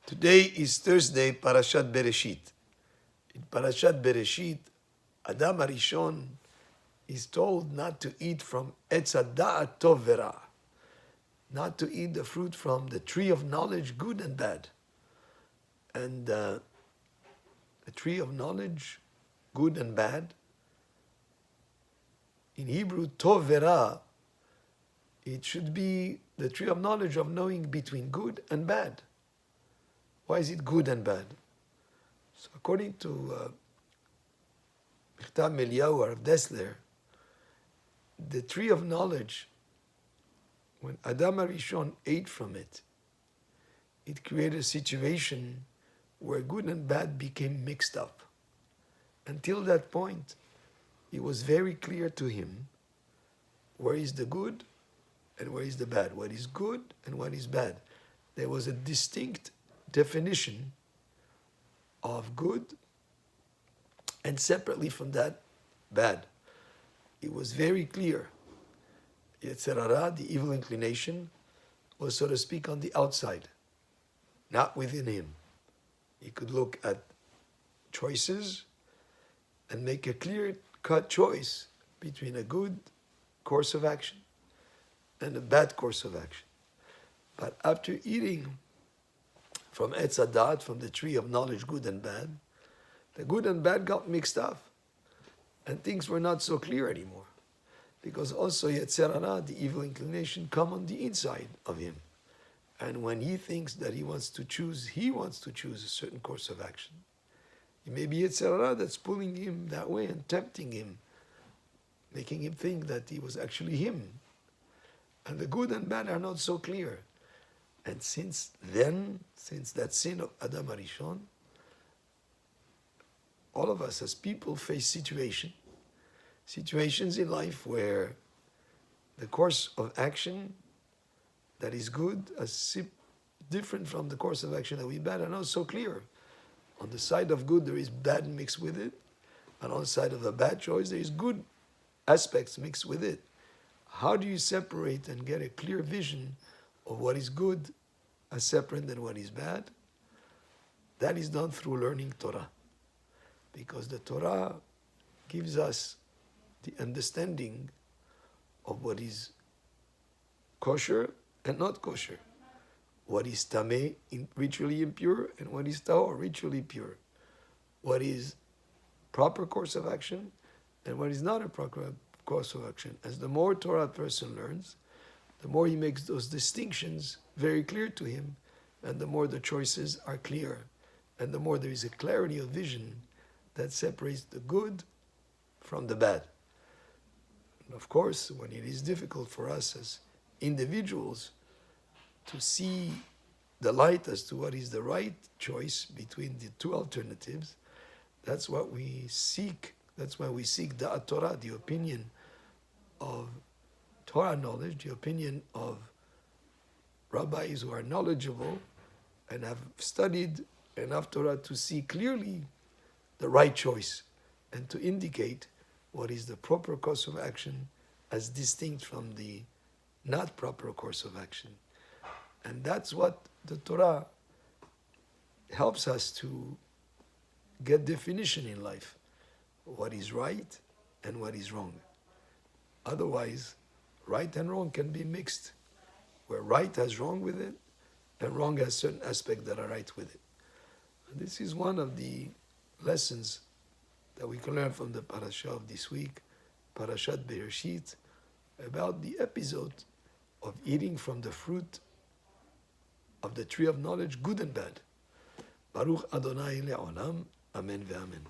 Today is Thursday, Parashat Bereshit. In Parashat Bereshit, Adam Arishon is told not to eat from Etz Hada'at Tov V'Ra, not to eat the fruit from the tree of knowledge, good and bad. And the tree of knowledge, good and bad, in Hebrew, Tov V'Ra, it should be the tree of knowledge of knowing between good and bad. Why is it good and bad? So according to Bittan Eliyahu of Dessler, the tree of knowledge, when Adam Arishon ate from it, it created a situation where good and bad became mixed up. Until that point, it was very clear to him where is the good and where is the bad, what is good and what is bad. There was a distinct definition of good and separately from that, bad. It was very clear. Yetzer Hara, the evil inclination, was, so to speak, on the outside, not within him. He could look at choices and make a clear-cut choice between a good course of action and a bad course of action. But after eating from Etz Hada'at, from the tree of knowledge, good and bad, the good and bad got mixed up, and things were not so clear anymore. Because also Yetzer Hara, the evil inclination, come on the inside of him. And when he thinks that he wants to choose a certain course of action. It may be Yetzer Hara that's pulling him that way and tempting him, making him think that he was actually him. And the good and bad are not so clear. And since that sin of Adam Arishon, all of us as people face situations in life where the course of action that is good is different from the course of action that we bad are not so clear. On the side of good, there is bad mixed with it. And on the side of a bad choice, there is good aspects mixed with it. How do you separate and get a clear vision of what is good as separate than what is bad? That is done through learning Torah. Because the Torah gives us the understanding of what is kosher and not kosher. What is tameh, ritually impure, and what is tahor, ritually pure. What is proper course of action and what is not a proper course of action. As the more Torah a person learns, the more he makes those distinctions very clear to him, and the more the choices are clear, and the more there is a clarity of vision that separates the good from the bad. And of course, when it is difficult for us as individuals to see the light as to what is the right choice between the two alternatives, that's what we seek. That's why we seek Da'at Torah, the opinion of Torah knowledge, the opinion of rabbis who are knowledgeable and have studied enough Torah to see clearly the right choice and to indicate what is the proper course of action as distinct from the not proper course of action. And that's what the Torah helps us to get definition in life. What is right and what is wrong. Otherwise, right and wrong can be mixed, where right has wrong with it, and wrong has certain aspects that are right with it. And this is one of the lessons that we can learn from the parasha of this week, Parashat Bereshit, about the episode of eating from the fruit of the tree of knowledge, good and bad. Baruch Adonai le'olam, amen ve'amen.